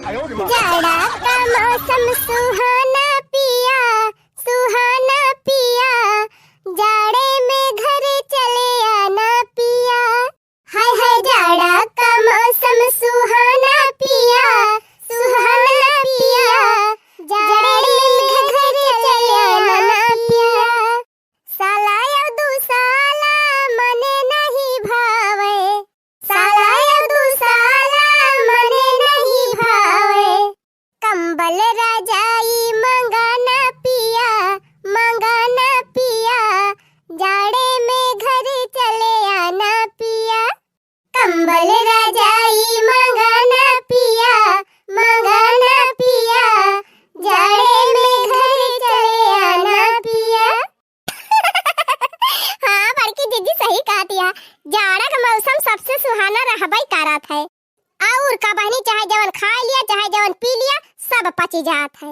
जाड़ा का मौसम सुहाना पिया, सुहाना पिया, जाड़े में घर चले आना पिया। हाय हाय जाड़ा का मौसम सुहाना पिया, सुहाना पिया, जाड़े में घर चले आना पिया। साला या दू साला मने नहीं भावे, साला या दू साला मने नहीं भावे। कंबल रजाई मंगाना पिया, मंगाना पिया, जाड़े में घर चले आना पिया। कंबल रजाई मंगाना पिया, मंगाना पिया, जाड़े में घर चले आना पिया। हाँ बड़की दीदी सही कहतिया, जाड़ा का मौसम सबसे सुहाना रहबई करत है। और का बहनी चाहे जवन खा लिया चाहे जवन पी लिया सब पची जात है।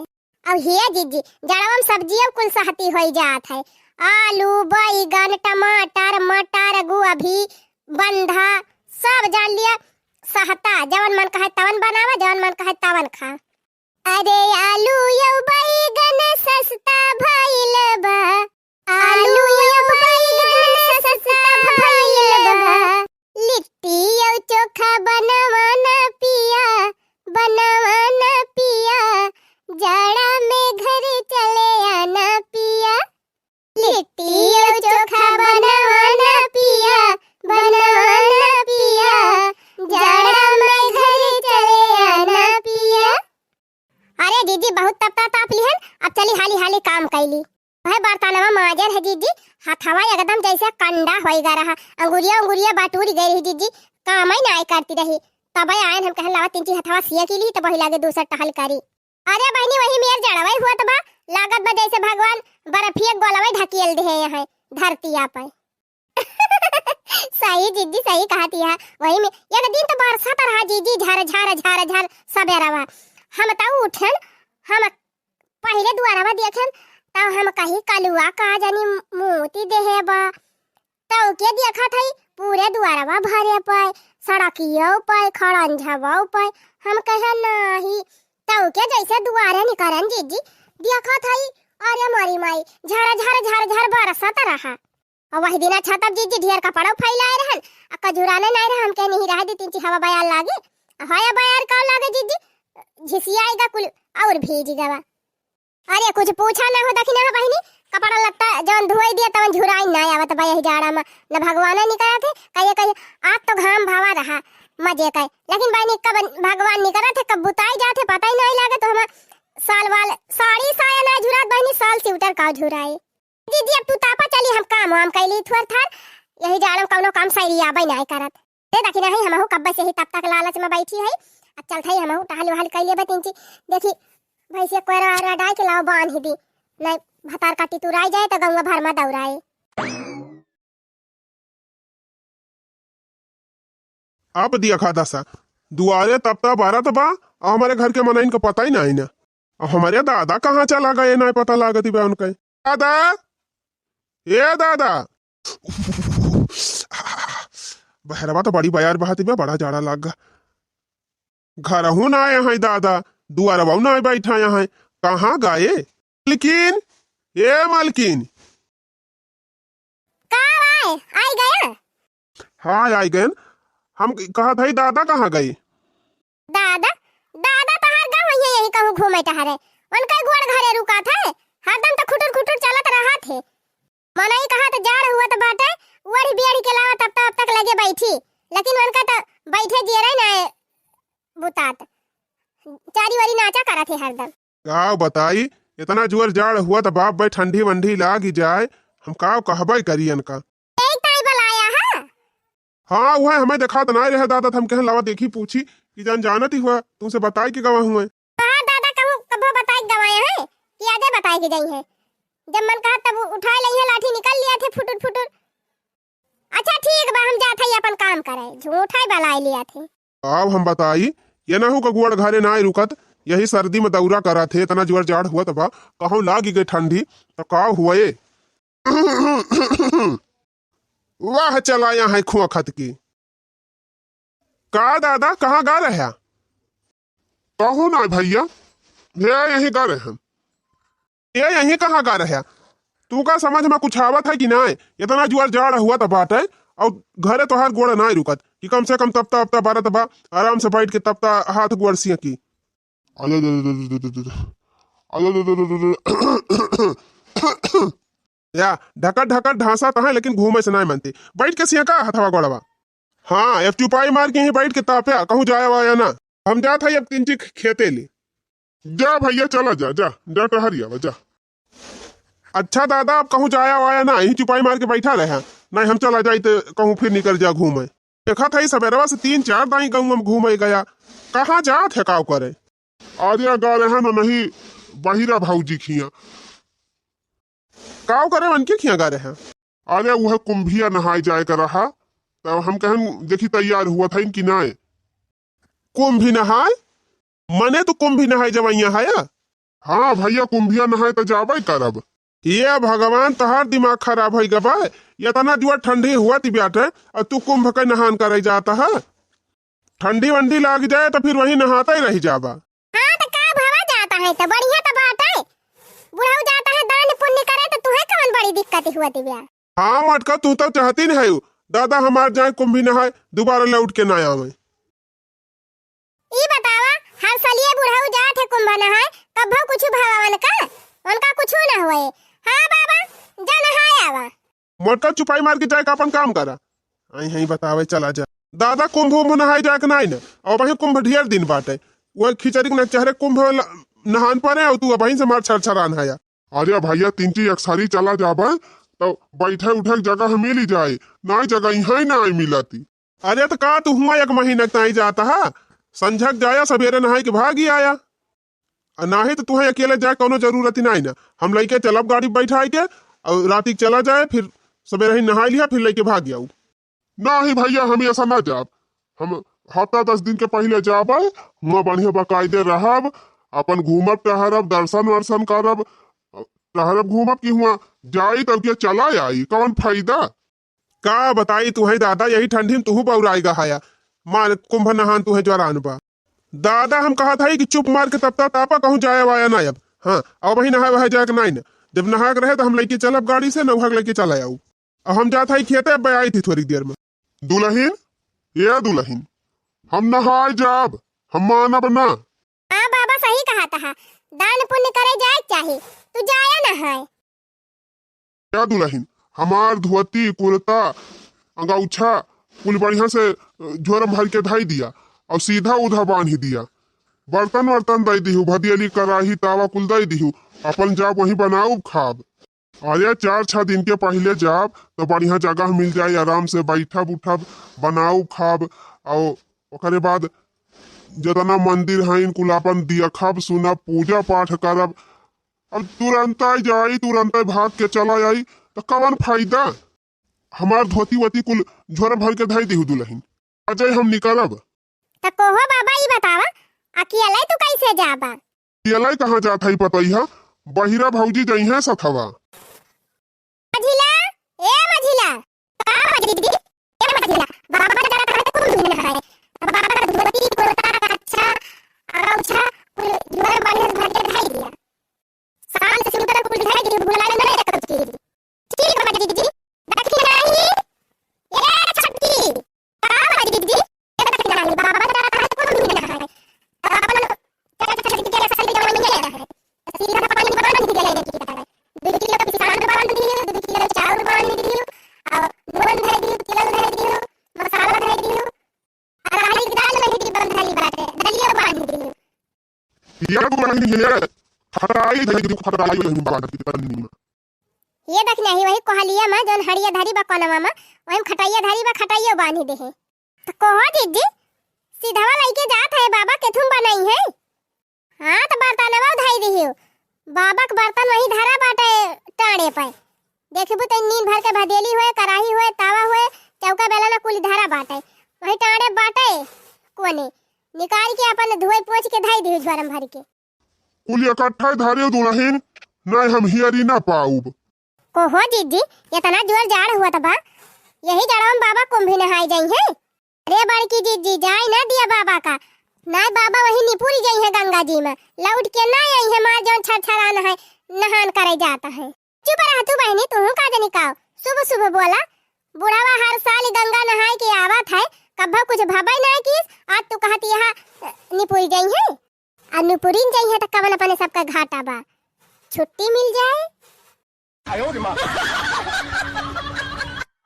अब हिया दीदी जाड़वा में सब्जियां कुल सहती होई जात है। आलू बैगन टमाटर मटर गोभी बंधा सब जान लिया सहता, जवन मन कहे तवन बनावा, जवन मन कहे तवन खा। अरे आलू यौ बैगन सस्ता भइल बा, आलू यौ बैगन सस्ता भइल बा। लिट्टी यौ चोखा बनवाना पिया, बनवाना पिया, जाड़ा में घर चले आना पिया। लिट्टी यौ चोखा बनवाना पिया, बनवाना पिया, जाड़ा में घर चले आना पिया। अरे दीदी बहुत तपता ताप लिहन, अब चली हाली हाली काम कैली। भाई बर्तनवा माजर है दीदी, हथवा एकदम जैसे कंडा होइगा रहा, अंगुरिया अंगुरिया बाटूरी गई रही दीदी, काम ही ना करती रही। तब आयन हम कहन लावा तीन चीज हथवा सिया की ली तो वही लागे दूसरा टहल करी। अरे बहनी वही मेर जड़वाई हुआ तबा लागत बा जैसे भगवान बर्फिया गोलवाई ढकेल दे है धरती पे। सही दीदी सही कहती है। वही में एक दिन तो बरसात रहा दीदी, झर झर झर झर सबेरवा हम ताऊ उठन, हम पहले दुआरवा देखन तो हम कही कलुआ का जानी मोती देहे बा, तो के देखा थई पूरे दुआरवा भरे पाए, सड़कियों पे खड़ंझवा पे। हम कहे नहीं तो के जैसे दुआरे निकरन दीदी देखा थई, अरे मारी माई झर झर झर झर बरसत रहा। और वही दिन अच्छा तब दीदी ढेर कपड़ा फैलाए रहन, कजुराने नहीं रहा, हम के नहीं रहा दी तीन ची हवा बयार लागे। हाया बयार का लागे दीदी झिसियाएगा कुल और भीज जावा। अरे कुछ पूछा ना हो दखिना बहनी, कपड़ा लत्ता जवन धोई दिया तवन झुराई ना आवत बा। यही जाड़ा में न भगवान निकरा थे, कहिए कहिए आज तो घाम भावा रहा मजे का, लेकिन बहनी कब भगवान निकरा थे कब बुताई जाते पता ही नहीं लगे। तो हम साल वाल साड़ी साया ना झुरात बहनी, साल स्वेटर का झुराई। दीदी अब तू तापा चली, हम काम हम कैली थोर थार, यही जाड़ा कौनो काम सही आबै नहीं करत। दे दखिना है हमहु कब्बे से ही तब तक लालच में बैठी है। अब चलत है हमहु टहल वहल कैले बतिंची, देखी भैंसिया कोयरा डाल के लाओ बांध दी, नहीं भतार काटी तुराई जाए तो गंगा भर में दौड़ाए। आप दिया खा दसा दुआरे तपता बारह तबा, और हमारे घर के मनाइन को पता ही नहीं ना। और हमारे दादा कहाँ चला गए ना पता लागती बा उनका। दादा ये दादा बहरवा तो बड़ी बयार बहाती बा, बड़ा जाड़ा लाग गा। घर हूं ना आया है दादा, दुआरवा ना बैठा यहाँ, कहाँ गए? मालकिन ये मालकिन आई गया। हाँ आई गए। हम कहा था दादा कहाँ गए? दादा दादा तहार गाँव है यही कहूँ घूमे टहरे, उनका गोड़ घरे रुका था, हरदम तो खुटुर खुटुर चलत रहा थे। मना ही कहा तो जाड़ हुआ तो बाटे वही बेड़ी के लावा तब तक लगे बैठी, लेकिन उनका तो बैठे जिए रहे ना बुतात चारी वारी नाचा करा थे हरदम। का बताई इतना जोर जाड़ हुआ तो बाप भाई ठंडी वंडी लाग जाए, हम का कहबे करियन का। एक टाइम बुलाया है। हाँ वह हमें देखा तो नहीं रहे दादा, हम कहे लावा देखी पूछी कि जान जानत ही हुआ तुमसे बताई कि गवा हुए। हाँ दादा कहूँ कब बताई गवाए हैं कि आगे बताई कि गई है, जब मन कहा तब उठा ली है, लाठी निकल लिया थे फुटुर फुटुर। अच्छा ठीक बा हम जाते ही अपन काम करे, झूठा बलाई लिया थे। अब हम बताई ये ना हो का गुड़ घरे ना रुकत, यही सर्दी में दौरा करा थे, इतना जोर जाड़ हुआ तबा कहूँ लागी गई ठंडी तो का हुए। वाह चलाया है खुआ खत की। का दादा कहाँ गा रहा? कहो ना भैया, ये यही गा रहे हम। ये यही कहाँ गा रहे? तू का समझ में कुछ आवत है कि नहीं? इतना जुआर जाड़ हुआ था बात है, और घरे तो हाथ गोड़ नहीं रुकत कि कम से कम तपता अपता बारह तबा आराम से बैठ के तपता हाथ गोड़ सिया की। या ढकट ढकट ढांसा तो है, लेकिन घूमे से नहीं मनती। बैठ के सिया का हथवा गोड़वा। हाँ, अब चुपाई मार के ही बैठ के तापया, कहूँ जाया वाया ना। हम जात है अब 3 चीज खेते ली। जा भैया चला जा जा जा टहरिया जा। अच्छा दादा, अब कहूँ जाया वाया ना, यही चुपाई मार के बैठा रहे। नहीं हम चला जाए तो कहूँ फिर निकल जा घूमे। देखा था सवेरवा से 3-4 दाई गाँव में घूमे गया। कहाँ जात है काव करे? आर्या गा रहे ना, नहीं बहिरा भाऊजी खिया काव करे मन के खिया गा रहे हैं। आर्या वह कुंभिया नहाए जाए कर रहा, तो हम कहन देखी तैयार हुआ था इनकी नाय। कुंभी नहाए मने तो कुंभी नहाए जवैया है। हाँ भैया, कुंभिया नहाए तो जाबे करब। ये भगवान तहार दिमाग खराब है गबा। इतना जुआ ठंडी हुआ थी ब्याटे, और तू कुंभ के नहान करे जाता है। ठंडी वंडी लग जाए तो फिर वही नहाता ही रह जाबा। हाँ तो का भावा जाता है तो बढ़िया तो बात है। बुढ़ऊ जाता है दान पुण्य करे तो तुहे कौन बड़ी दिक्कत हुआ थी ब्या? हाँ मटका, तू तो चाहती नहीं है दादा हमार जाए कुंभी नहाए दोबारा लौट के ना आवे। ई बतावा, हर सालिए बुढ़ऊ जात है कुंभ नहाए, कभो कुछ भावावन का उनका कुछ ना होए। हाँ बाबा, जा नहाए आवा। मोटका चुपाई मार के जाए का अपन काम करा। आई यही बतावे चला जा। दादा कुंभ उम्भ नहाए जाए के नहीं न, और वही कुंभ ढेर दिन बाटे। वह खिचड़ी के चेहरे कुंभ नहान पड़े, और तू वहीं से मार छरछरान है। अरे भैया 3 चीज अक्सरी चला जाबे तो बैठे उठे जगह मिल ही जाए, ना जगह यहाँ ना मिलती। अरे तो का तू हुआ 1 महीना तक जाता है, संझक जाया सवेरे नहाए के भाग ही आया। नहीं तो तुम्हें अकेले जाए कोनो जरूरत ही नहीं ना। हम लेके चलब गाड़ी बैठा के, और रात चला जाए, फिर सवेरे ही नहा लिया, फिर लेके भाग जाऊ। नहीं भैया, हम ऐसा ना जाब। हम हफ्ता 10 दिन के पहले जाब, वहाँ बढ़िया बाकायदे रहब, अपन घूमब टहरब, दर्शन वर्शन करब, टहरब घूमब कि हुआ जाई तब क्या चला आई, कौन फायदा? का बताई तुम्हें दादा, यही ठंडी में तू बौराएगा हाया। मार कुंभ नहान तुहे ज्वरान बा। दादा हम कहा था कि चुप मार के तपता तापा कहूँ जाया वाया ना अब। हाँ, अब वही नहाए वहाए जाए नहीं ना। जब नहा रहे तो हम लेके चलब गाड़ी से, नौहा लेके चला आऊ। अब हम जाता ही खेते, अब आई थी थोड़ी देर में। दुल्हन, ये दुल्हन, हम नहाए जाब, हम मानब ना। हाँ बाबा, सही कहा था, दान पुण्य करे जाए चाहिए, तू जाया नहाए। क्या दुल्हन, हमार धोती कुर्ता अंगौछा कुल बढ़िया से झोरम भर के धाई दिया, और सीधा उधा बांध ही दिया। बर्तन वर्तन दे दिहू, भदियली कराही तावा कुल दे दिहू, अपन जाब वही बनाऊ खाब। अरे 4-6 दिन के पहले जाब तो बढ़िया जगह मिल जाए, आराम से बैठब उठब, बनाऊ खाब, और ओकरे बाद जितना मंदिर है कुल अपन देखब सुनब, पूजा पाठ करब। अब तुरंत जाई तुरंत भाग के चला आई तो कौन फायदा? हमार धोती वोती कुल झोर भर के धाई दिहू दुल्हन, अजय हम निकलब। तो कोहो बाबा ई बतावा, अकेले तू कैसे जाबा? अकेले कहाँ जात है पतैया, बहिरा भौजी जई है सथवा। मझिला, ए मझिला, का मझिला, ए मझिला, बाबा जरा कहा तो कुछ नहीं है। बाबा का धोती कुर्ता अच्छा अच्छा झोर बढ़िया भर के धाई दिया। शाम से शुरू कर कुल धाई दिया, भुला नहीं रखा कुछ ठीक है बाबा जी, देखिए नहीं ये छट्टी का बाबा जी, बाबा जरा कहा तो कुछ नहीं है। अपन क्या क्या सही जगह में ले रहा है, सीधा पानी बना नहीं ले रहा है। 2 किलो का किसान बांध दियो, 2 किलो चावल बांध दियो, और नून धर दियो, किलो धर दियो, मसाला धर दियो, और हरी दाल में भी बंद धाली बाटे, दलिया बांध दियो। ये बांध दियो, खटाई धर दियो, खटाई हम बांध के करनी में। ये देख नहीं वही कोहलिया में जोन हरिया धारी बा कोना मामा, वही खटाइया धारी बा, खटाइयो बांध दे है। तो कोहो दीदी सीधावा लइके जात है, बाबा के थुम बनाई है। हां तो बर्तनवा उठाई दियो, बाबा के बर्तन वही धरा बाटे टाड़े पे। देखबू तो नींद भर के भदेली होए, कराही होए, तावा होए, चौका बेला कुल धरा बाटे, वही टाड़े बाटे कोने निकाल के अपन धोए पोंछ के धाई दियो गरम भर के। कुल इकट्ठा धारियो दुल्हन, नहीं हम हियरी ना पाऊब। कोहो दीदी इतना जोर जाड़ हुआ था, यही जड़ों बाबा कुंभी नहाई जाई है। अरे बड़की दीदी जाई ना दिया बाबा का, ना बाबा वही निपुरी जाई है गंगा जी में लौट के ना आई है मार जौन छरछराना है नहान करे जाता है। चुप रह तू बहनी, तू का जनी का सुबह सुबह बोला। बुढ़ावा हर साल गंगा नहाए के आवत है, कब्बा कुछ भबाई ना की। आज तू कहती यहाँ निपुरी जाई है और निपुरी जाई है तो कवन अपने सबका घाटा बा, छुट्टी मिल जाए।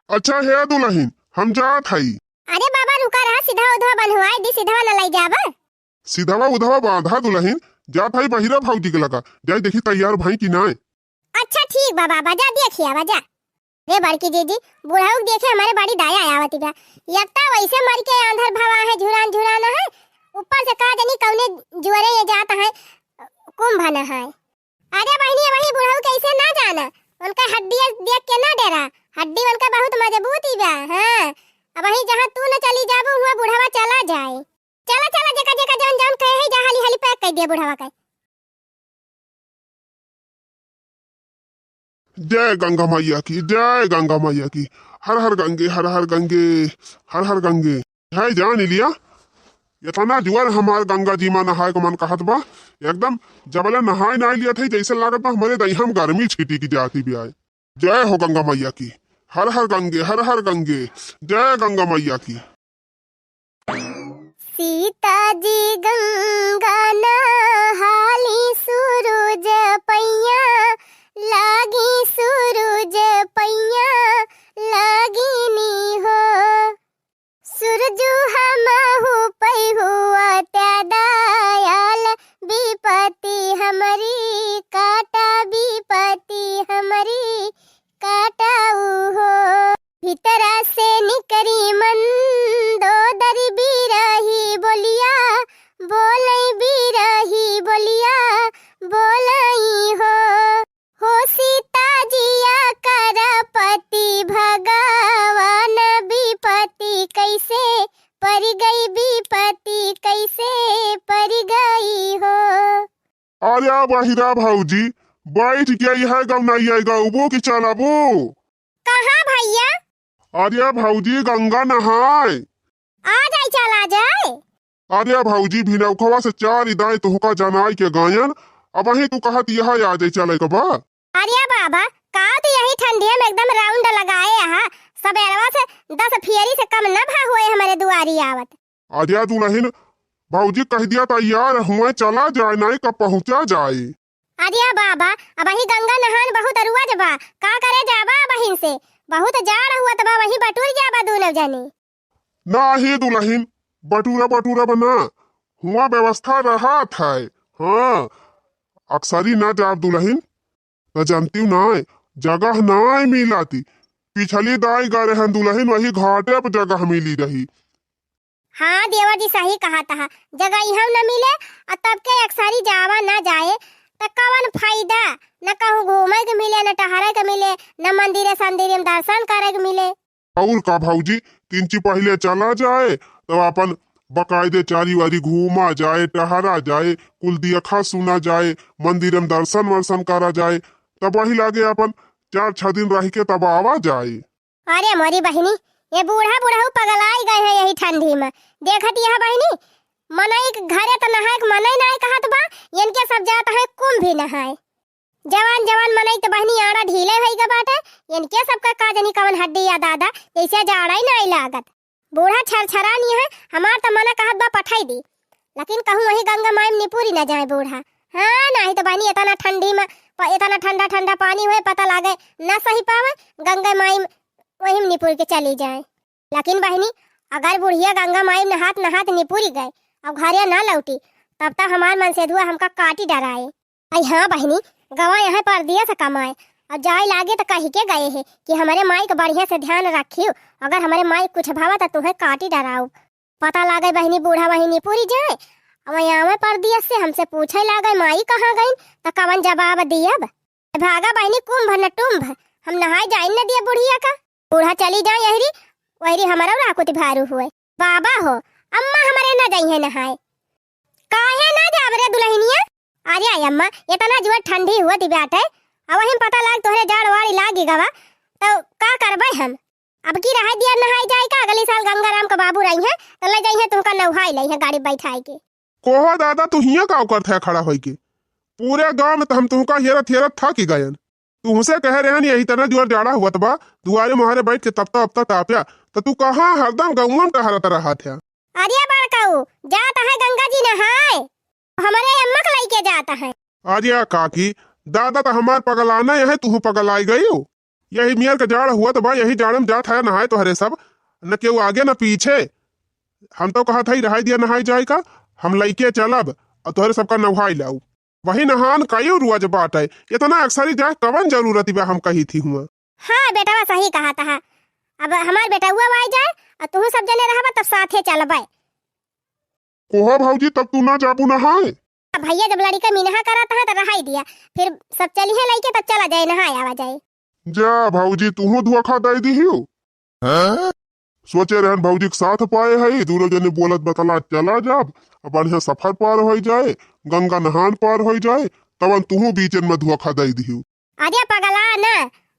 अच्छा है दुल्हन, हम जात हई। अरे बाबा रुका रहा, सीधा उधवा बनवाई दी, सीधा न लाई जाबा। सीधावा उधवा बांधा दुल्हन, जात हई बहिरा भौजी के लगा, जाई देखी तैयार भई कि नाय। अच्छा ठीक बा बाबा, जा देखिए बजा। रे बड़की जीजी बुढ़ाऊ देखे हमारे बड़ी दया आवती बा। यत्ता वैसे मर के आंधर भवा है, झुरान झुराना है, ऊपर से का जनी कौने जुअरे ये जाता है कुंभ न है। अरे बहनी वही बुढ़ाऊ कैसे ना जाना, उनका हड्डी देख के ना डरा, हड्डी उनका बहुत मजबूत ही बा। हां अब वही जहां तू न चली जाबो हुआ बुढ़ावा चला जाए। चला चला जेका जेका जौन जौन कहे है जा हाली हाली पैक कर दे बुढ़ावा का। जय गंगा मैया की, जय गंगा मैया की। हर हर गंगे, हर हर गंगे, हर हर गंगे। है जान लिया इतना जुआर हमार गंगा जी में नहाए को मन कहत बा, एकदम जबले नहाए ना लिया थे जैसे लागत बा हमारे दहिया में गर्मी छीटी की जाती भी आए। जय हो गंगा मैया की, हर हर गंगे, हर हर गंगे, जय गंगा मैया की। सीता जी गंगा नहाली सूरज पैया लागी, सूरज पैया लागिनी हो। सूरजू हमहु पैहुआ त्या दयाल, विपत्ति हमारी काटा, विपत्ति हमारी काटाऊ हो। भीतरा से निकरी मंदोदर बिरही बोलिया, बोलई बिरही बोलिया बोलई हो सीता जिया करपति भगवान, विपत्ति कैसे पर गई, विपत्ति कैसे पर गई हो। आर्या बहिरा भौजी बैठ गई है, गम नहीं आएगा उबो की चलाबो। कहाँ भैया? आर्या भौजी गंगा नहाए। आ जाए, चला जाए। आर्या भौजी भिनौखवा से चार इदाई तुहका जनाई के गायन, अब वही तू कहत यह आ जाए चले कबा। अरे बाबा का तो यही ठंडी में एकदम राउंड लगाए यहाँ सबेरवा से 10 फेरी से कम न भा हुए हमारे दुआरी आवत। आर्या दुल्हन भौजी कह दिया तैयार हुए, चला जाए नहीं कब पहुँचा जाए। अरे बाबा अब वही गंगा नहान बहुत अरुआ जबा, का करे जाबा बहिन से, बहुत जाड़ हुआ तबा वही बटूर जाबा दोनों जने। ना ही दुल्हन बटूरा बटूरा बना हुआ व्यवस्था रहा था। हाँ अक्सरी ना जाब दुल्हन, न जानती हूँ ना जगह ना मिलाती, पिछली दाई गए हैं दुल्हन वही घाटे पर जगह मिली रही। हाँ देवर जी सही कहा था, जगह यहाँ न मिले और तब के अक्सरी जावा न जाए तो कवन फायदा, न कहूँ घूमे के मिले, न टहरे के मिले, न मंदिर संदिर में दर्शन करे के मिले। और का भौजी 3 ची पहले चला जाए तो अपन बकायदे चारी वारी घूमा जाए, टहरा जाए, कुल दिया सुना जाए, मंदिर में दर्शन वर्शन करा जाए, तब वही लागे अपन 4-6 दिन रह के तब आवा जाए। अरे मोरी बहनी ये बूढ़ा बूढ़ा पगलाई गए हैं यही ठंडी में, देखत यह बहनी मनई घरे तो नहाए मनई नहाए कहत बा, इनके सब जाता है कुंभ भी नहाए। जवान जवान मनई तो बहनी आड़ा ढीले भई के बाटे, इनके सबका काजनी कवन हड्डी या दादा जैसे जाड़ा ही नहीं लागत। बूढ़ा छरछरा नहीं है, हमार तो मना कहत बा पठाई दी, लेकिन कहूँ वही गंगा माई में निपुरी न जाए बूढ़ा। हाँ नहीं तो बहनी इतना ठंडी में इतना ठंडा ठंडा पानी हुए पता लागे न सही पावे, गंगा माई वही में निपुर के चली जाए। लेकिन बहनी अगर बुढ़िया गंगा माई में नहात नहात निपुरी गए और घरे ना लौटी तब तक हमार मन से धुआ हमका काटी डराए। आई हाँ बहनी गवा यहाँ पर दिया था कमाए और जाए लागे तो कही के गए है कि हमारे माई का बढ़िया से ध्यान रखियो, अगर हमारे माई कुछ भावा तो तुम्हें काटी डराओ। पता लागे बहनी बूढ़ा वही निपुरी जाए और यहाँ पर दिया से हमसे पूछे लागे माई कहाँ गई तो कवन जवाब दिया भागा बहनी कुंभ न टुम्भ, हम नहाए जाए न दिया बुढ़िया का। बूढ़ा चली जाए यहरी वही हमारा राकुति भारू हुए। बाबा हो अम्मा हमारे न जाई है नहाए, काहे ना जाब रे दुल्हनिया। अरे अम्मा इतना जुआ ठंडी हुआ थी बैठे अब वही पता लाग तोहरे जाड़ वाड़ी लागी गवा तो का करबे हम। अब की रहा दिया नहाई जाए का, अगले साल गंगाराम का बाबू रही है तो ले जाई है तुमका नहाई लई है गाड़ी बैठाई के। कोहा दादा तू हिया का करत है खड़ा होई के पूरे गांव में तो हम तुमका हेरत हेरत था कि गयन तुमसे कह रहे हैं यही तरह जुआर जाड़ा हुआ बा दुआरे मुहारे बैठ के तपता अपता ताप्या तो तू कहाँ हरदम गौम का हरत रहा था। अरे बड़काऊ जाता है गंगा जी नहाए हमारे अम्मा को लेके जाता है। अरे काकी दादा तो हमार पगलाना है तू पगलाई गई हो यही मियर का जाड़ हुआ तो बा यही जाड़ में जात है नहाए तो हरे सब न केहू आगे न पीछे हम तो कहा था ही रहाई दिया नहाई जाए का हम लइके चलब और तोहरे सबका नहाई लाऊ वही नहान कई रुआज बात है इतना अक्सर ही जाए कवन जरूरत बा हम कही थी हुआ। हाँ बेटा सही कहा था अब हमार बेटा हुआ आ जाए और तू सब जने रहबा तब साथे चलबे। कोहा भाऊजी तब तू ना जाबू नहाए भैया जब लड़का मिनहा कराता है तो रहाई दिया फिर सब चलिए लइके तब चला जाए नहाए आवा जाए। जा भाऊजी तू धोखा दे दी हो सोचे रहन भाऊजी के साथ पाए है दोनों जने बोलत बतला चला जाब बढ़िया सफर पार हो जाए गंगा नहान पार हो जाए तब तू बीचन में धोखा दे दी। अरे पगला ना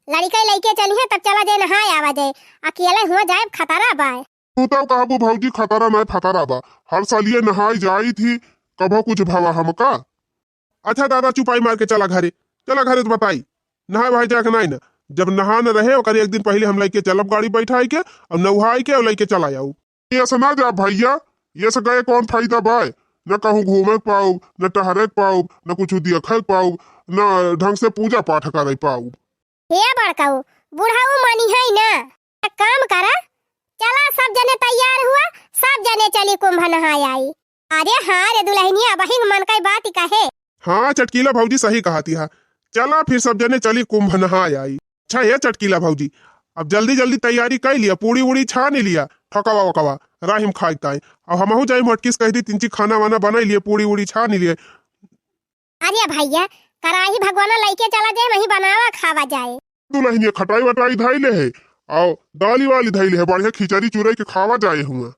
लड़का लेके चलिए तब चला जाए नहाए आवा जाए अकेले हुआ जाए खतरा बा। तू तो कहबू भाऊजी खतरा नहीं फतरा बा हर साल ये नहाई जाई थी कभो कुछ भवा हमका। अच्छा दादा चुपाई मार के चला घरे तो बताई नहाए भाई जाके नहीं ना जब नहा न रहे और एक दिन पहले हम लेके चलब गाड़ी बैठाई के और नहाई के और लेके चला जाऊ। ये से ना जा भैया ये से गए कौन फायदा बाय न कहूँ घूमे पाऊ न टहरे पाऊ न कुछ देखे पाऊ न ढंग से पूजा पाठ करे पाऊ। हे बड़काऊ बुढ़ाऊ मानी है ना एक काम करा चला सब जने तैयार हुआ सब जने चली कुंभ नहाए आई। अरे हाँ रे दुल्हनिया बहिन मन का बात कहे। हाँ चटकीला भाऊजी सही कहा थी हाँ चला फिर सब जने चली कुंभ नहाए आई। अच्छा ये चटकीला भाऊजी अब जल्दी जल्दी तैयारी कर लिया पूड़ी उड़ी छा नहीं लिया ठकवा वकवा राहिम खाई ताई अब हमहू जाई मटकिस कह दी तिंची खाना वाना बना लिए पूड़ी उड़ी छा नहीं लिए। अरे भैया कराही भगवाना लेके चला जाए वही बनावा खावा जाए। दुल्हनिया खटाई वटाई धाई ले है और दाली वाली धाई ले है बढ़िया खिचड़ी चुराई के खावा जाए हुआ।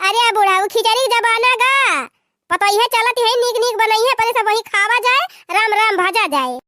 अरे बुढ़ाऊ खिचड़ी जबाना गा पता ही है चलती है नीक नीक बनाई है पहले सब वही खावा जाए राम राम भाजा जाए।